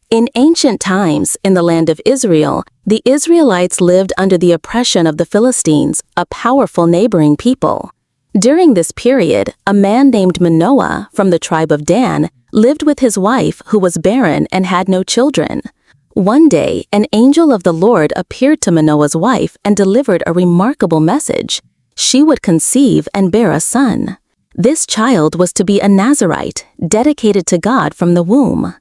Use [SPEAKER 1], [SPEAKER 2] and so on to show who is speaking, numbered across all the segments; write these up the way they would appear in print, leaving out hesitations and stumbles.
[SPEAKER 1] In ancient times, in the land of Israel, the Israelites lived under the oppression of the Philistines, a powerful neighboring people. During this period, a man named Manoah from the tribe of Dan lived with his wife who was barren and had no children. One day, an angel of the Lord appeared to Manoah's wife and delivered a remarkable message. She would conceive and bear a son. This child was to be a Nazirite, dedicated to God from the womb.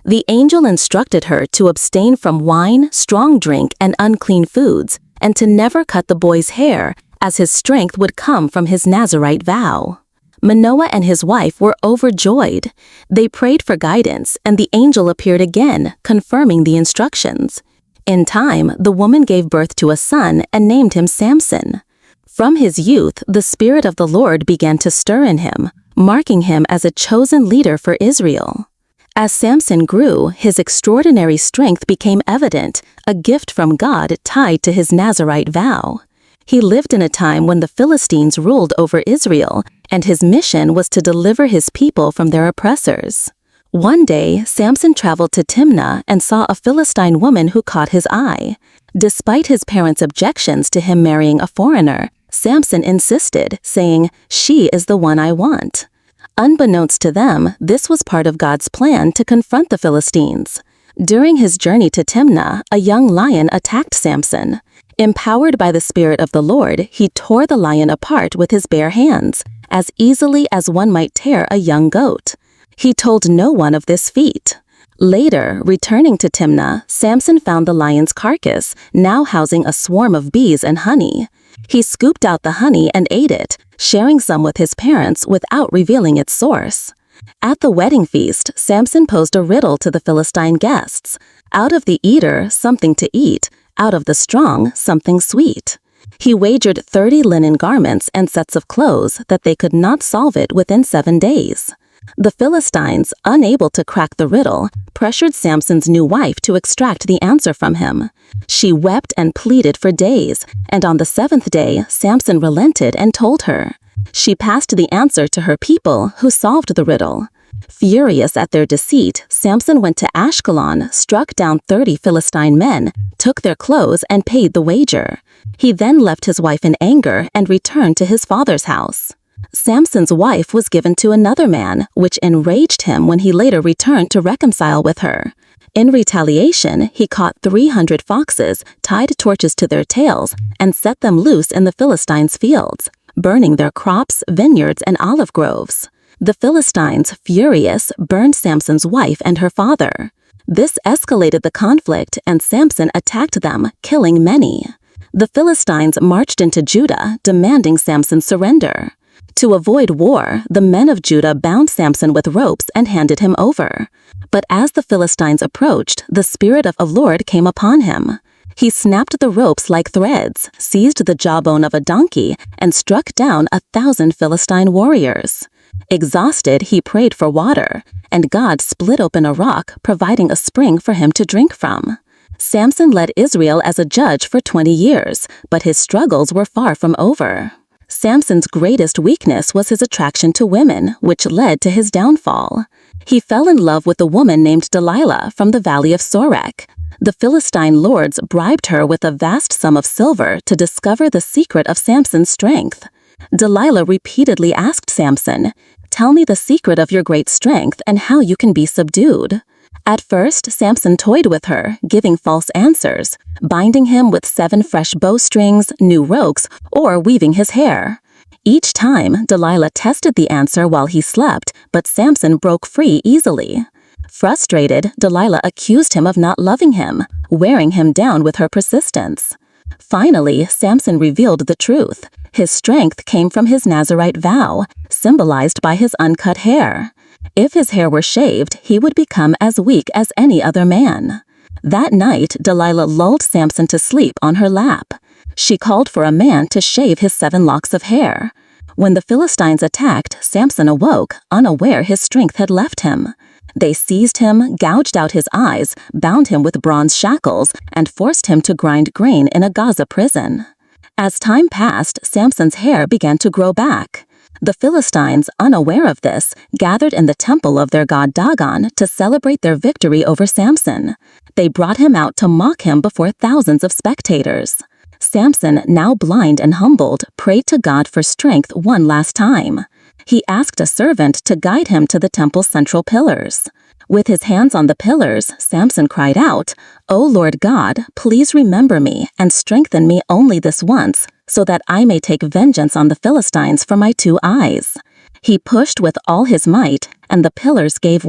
[SPEAKER 1] The angel instructed her to abstain from wine, strong drink, and unclean foods, and to never cut the boy's hair, as his strength would come from his Nazirite vow. Manoah and his wife were overjoyed. They prayed for guidance, and the angel appeared again, confirming the instructions. In time, the woman gave birth to a son and named him Samson. From his youth, the Spirit of the Lord began to stir in him, marking him as a chosen leader for Israel. As Samson grew, his extraordinary strength became evident, a gift from God tied to his Nazirite vow. He lived in a time when the Philistines ruled over Israel, and his mission was to deliver his people from their oppressors. One day, Samson traveled to Timnah and saw a Philistine woman who caught his eye. Despite his parents' objections to him marrying a foreigner, Samson insisted, saying, "She is the one I want." Unbeknownst to them, this was part of God's plan to confront the Philistines. During his journey to Timnah, a young lion attacked Samson. Empowered by the Spirit of the Lord, he tore the lion apart with his bare hands, as easily as one might tear a young goat. He told no one of this feat. Later, returning to Timnah, Samson found the lion's carcass, now housing a swarm of bees and honey. He scooped out the honey and ate it, sharing some with his parents without revealing its source. At the wedding feast, Samson posed a riddle to the Philistine guests. Out of the eater, something to eat. Out of the strong, something sweet. He wagered 30 linen garments and sets of clothes that they could not solve it within 7 days. The Philistines, unable to crack the riddle, pressured Samson's new wife to extract the answer from him. She wept and pleaded for days, and on the 7th day, Samson relented and told her. She passed the answer to her people, who solved the riddle. Furious at their deceit, Samson went to Ashkelon, struck down 30 Philistine men, took their clothes, and paid the wager. He then left his wife in anger and returned to his father's house. Samson's wife was given to another man, which enraged him when he later returned to reconcile with her. In retaliation, he caught 300 foxes, tied torches to their tails, and set them loose in the Philistines' fields, burning their crops, vineyards, and olive groves. The Philistines, furious, burned Samson's wife and her father. This escalated the conflict, and Samson attacked them, killing many. The Philistines marched into Judah, demanding Samson's surrender. To avoid war, the men of Judah bound Samson with ropes and handed him over. But as the Philistines approached, the Spirit of the Lord came upon him. He snapped the ropes like threads, seized the jawbone of a donkey, and struck down 1,000 Philistine warriors. Exhausted, he prayed for water, and God split open a rock, providing a spring for him to drink from. Samson led Israel as a judge for 20 years, but his struggles were far from over. Samson's greatest weakness was his attraction to women, which led to his downfall. He fell in love with a woman named Delilah from the valley of Sorek. The Philistine lords bribed her with a vast sum of silver to discover the secret of Samson's strength. Delilah repeatedly asked Samson, "Tell me the secret of your great strength and how you can be subdued." At first, Samson toyed with her, giving false answers, binding him with 7 fresh bowstrings, new ropes, or weaving his hair. Each time, Delilah tested the answer while he slept, but Samson broke free easily. Frustrated, Delilah accused him of not loving him, wearing him down with her persistence. Finally, Samson revealed the truth. His strength came from his Nazirite vow, symbolized by his uncut hair. If his hair were shaved, he would become as weak as any other man. That night, Delilah lulled Samson to sleep on her lap. She called for a man to shave his 7 locks of hair. When the Philistines attacked, Samson awoke, unaware his strength had left him. They seized him, gouged out his eyes, bound him with bronze shackles, and forced him to grind grain in a Gaza prison. As time passed, Samson's hair began to grow back. The Philistines, unaware of this, gathered in the temple of their god Dagon to celebrate their victory over Samson. They brought him out to mock him before thousands of spectators. Samson, now blind and humbled, prayed to God for strength one last time. He asked a servant to guide him to the temple's central pillars. With his hands on the pillars, Samson cried out, "O Lord God, please remember me and strengthen me only this once, so that I may take vengeance on the Philistines for my 2 eyes." He pushed with all his might, and the pillars gave